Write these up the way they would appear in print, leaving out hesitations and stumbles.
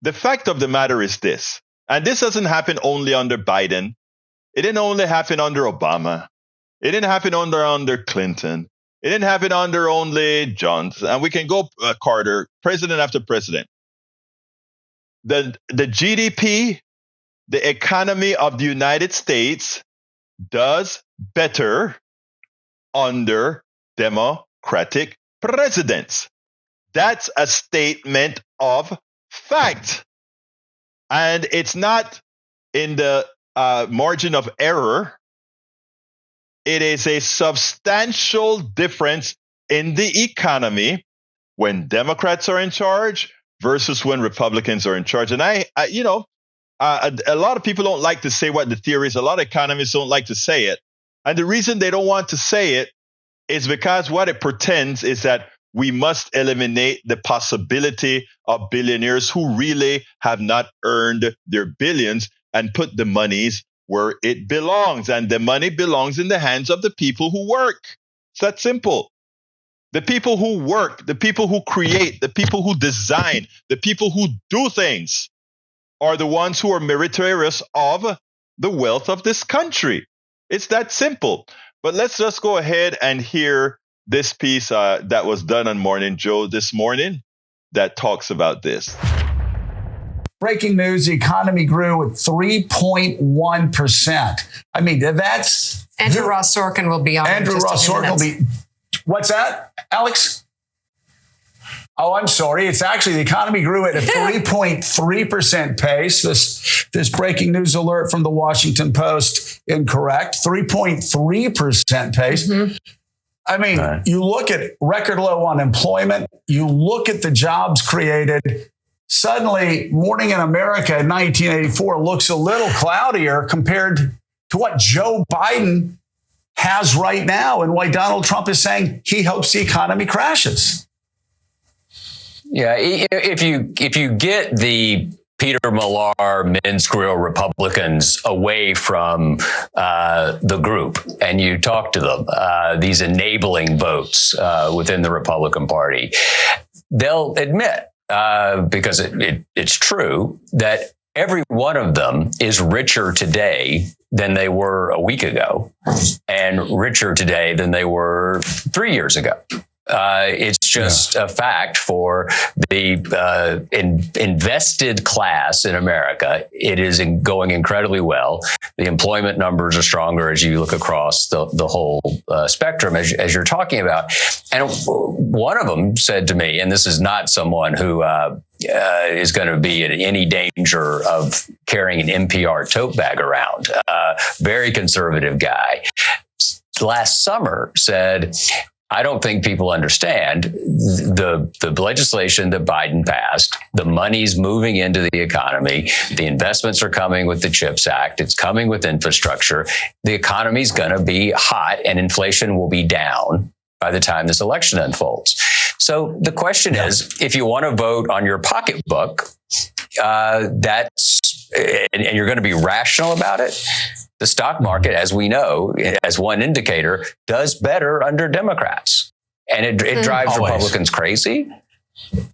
the fact of the matter is this, and this doesn't happen only under Biden. It didn't only happen under Obama. It didn't happen under Clinton. It didn't happen under only Johnson. And we can go Carter, president after president. The GDP, the economy of the United States does better under Democratic presidents. That's a statement of fact. And it's not in the margin of error. It is a substantial difference in the economy when Democrats are in charge versus when Republicans are in charge. And a lot of people don't like to say what the theory is. A lot of economists don't like to say it. And the reason they don't want to say it is because what it pretends is that we must eliminate the possibility of billionaires who really have not earned their billions and put the monies where it belongs. And the money belongs in the hands of the people who work. It's that simple. The people who work, the people who create, the people who design, the people who do things are the ones who are meritorious of the wealth of this country. It's that simple. But let's just go ahead and hear this piece that was done on Morning Joe this morning that talks about this. Breaking news, the economy grew at 3.1%. I mean, that's... Andrew Ross Sorkin will be on. Andrew Ross Sorkin will be... What's that, Alex? Oh, I'm sorry. It's actually the economy grew at a 3.3% pace. This breaking news alert from the Washington Post, incorrect. 3.3% pace. Mm-hmm. I mean, you look at record low unemployment. You look at the jobs created. Suddenly, Morning in America in 1984 looks a little cloudier compared to what Joe Biden has right now and why Donald Trump is saying he hopes the economy crashes. Yeah, if you get the Peter Millar, Minsk Grill Republicans away from the group and you talk to them, these enabling votes within the Republican Party, they'll admit, because it's true, that every one of them is richer today than they were a week ago and richer today than they were 3 years ago. It's just a fact for the invested class in America. It is going incredibly well. The employment numbers are stronger as you look across the whole spectrum, as you're talking about. And one of them said to me, and this is not someone who is going to be in any danger of carrying an NPR tote bag around, very conservative guy, last summer said, I don't think people understand the legislation that Biden passed. The money's moving into the economy. The investments are coming with the CHIPS Act. It's coming with infrastructure. The economy's going to be hot and inflation will be down by the time this election unfolds. So the question is, if you want to vote on your pocketbook, and you're going to be rational about it, the stock market, as we know, as one indicator, does better under Democrats. And it drives Republicans crazy.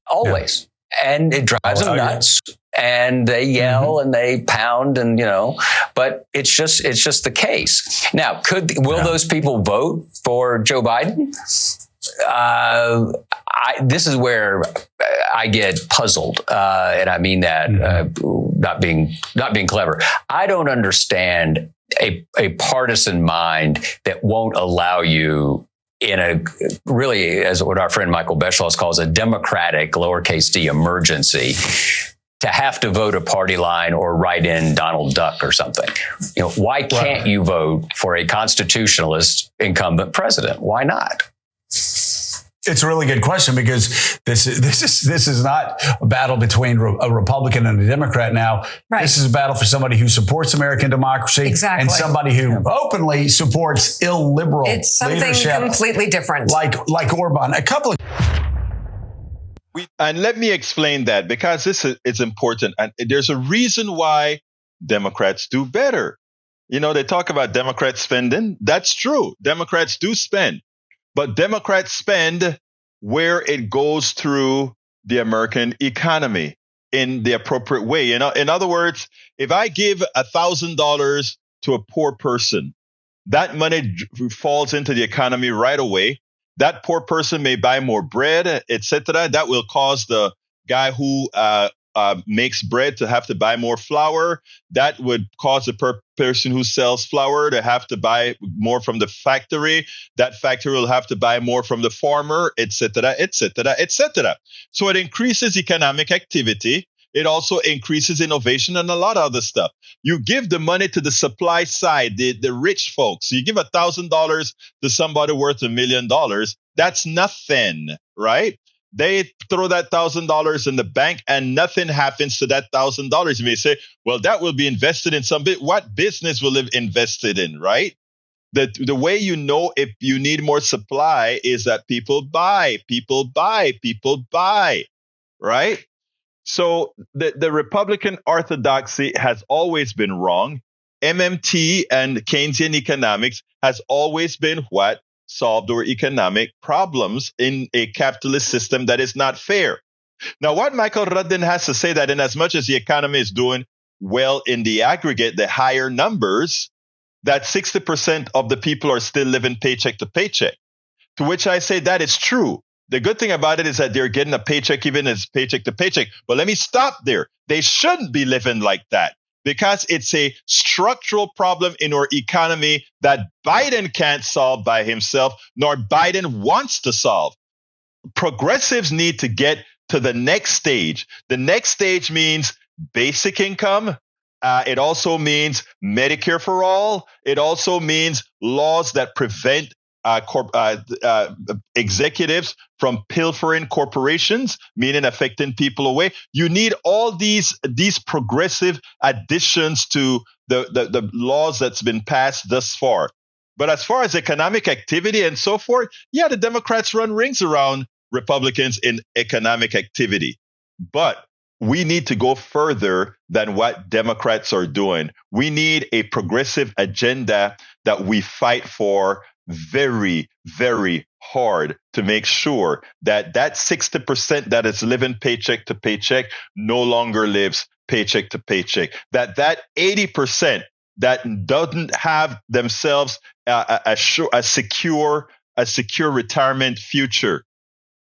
Always. Yeah. And it drives them nuts. And they yell and they pound and, but it's just the case. Now, will those people vote for Joe Biden? This is where I get puzzled, and I mean that not being clever. I don't understand a partisan mind that won't allow you in a really, as what our friend Michael Beschloss calls a democratic lowercase d emergency, to have to vote a party line or write in Donald Duck or something. Why can't you vote for a constitutionalist incumbent president? Why not? It's a really good question because this is not a battle between a Republican and a Democrat now. Right. This is a battle for somebody who supports American democracy and somebody who openly supports illiberal leadership. It's something completely different. Like Orban. And let me explain that because this is important. And there's a reason why Democrats do better. They talk about Democrats spending. That's true. Democrats do spend. But Democrats spend where it goes through the American economy. in the appropriate way. You know, in other words, if I give $1,000 to a poor person, that money falls into the economy right away. That poor person may buy more bread, etc. That will cause the guy who makes bread to have to buy more flour. That would cause the person who sells flour to have to buy more from the factory. That factory will have to buy more from the farmer, etc., etc., etc. So it increases economic activity. It also increases innovation and a lot of other stuff. You give the money to the supply side, the rich folks. You give $1,000 to somebody worth $1 million. That's nothing, right? They throw that $1,000 in the bank and nothing happens to that $1,000. You may say, well, that will be invested in some bit. What business will it invested in, right? The way you know if you need more supply is that people buy, right? So the Republican orthodoxy has always been wrong. MMT and Keynesian economics has always been what solved our economic problems in a capitalist system that is not fair. Now, what Michael Rudin has to say that in as much as the economy is doing well in the aggregate, the higher numbers, that 60% of the people are still living paycheck to paycheck. To which I say that is true. The good thing about it is that they're getting a paycheck even as paycheck to paycheck. But let me stop there. They shouldn't be living like that because it's a structural problem in our economy that Biden can't solve by himself, nor Biden wants to solve. Progressives need to get to the next stage. The next stage means basic income. It also means Medicare for all. It also means laws that prevent executives from pilfering corporations, meaning affecting people away. You need all these progressive additions to the laws that's been passed thus far. But as far as economic activity and so forth, yeah, the Democrats run rings around Republicans in economic activity. But we need to go further than what Democrats are doing. We need a progressive agenda that we fight for very, very hard to make sure that 60% that is living paycheck to paycheck no longer lives paycheck to paycheck. That 80% that doesn't have themselves a secure retirement future,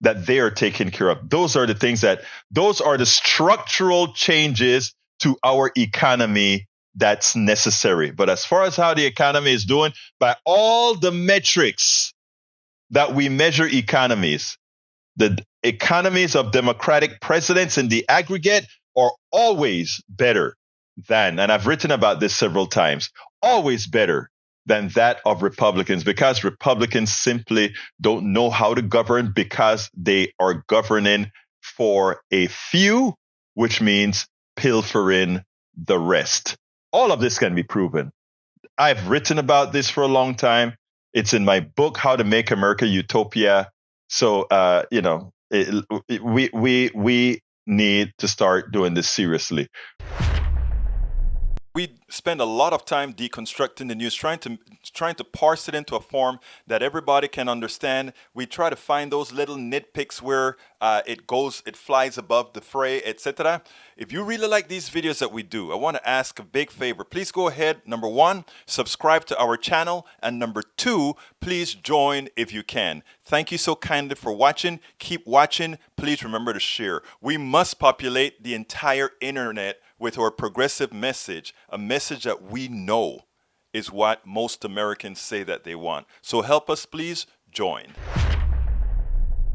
that they are taken care of. Those are the structural changes to our economy that's necessary. But as far as how the economy is doing, by all the metrics that we measure economies, the economies of Democratic presidents in the aggregate are always better than, and I've written about this several times, always better than that of Republicans, because Republicans simply don't know how to govern because they are governing for a few, which means pilfering the rest. All of this can be proven. I've written about this for a long time. It's in my book, How to Make America Utopia. So, we need to start doing this seriously. We spend a lot of time deconstructing the news, trying to parse it into a form that everybody can understand. We try to find those little nitpicks where it flies above the fray, etc. If you really like these videos that we do, I want to ask a big favor. Please go ahead. Number 1, subscribe to our channel. And number 2, please join if you can. Thank you so kindly for watching. Keep watching. Please remember to share. We must populate the entire internet with our progressive message, a message that we know is what most Americans say that they want. So help us, please join.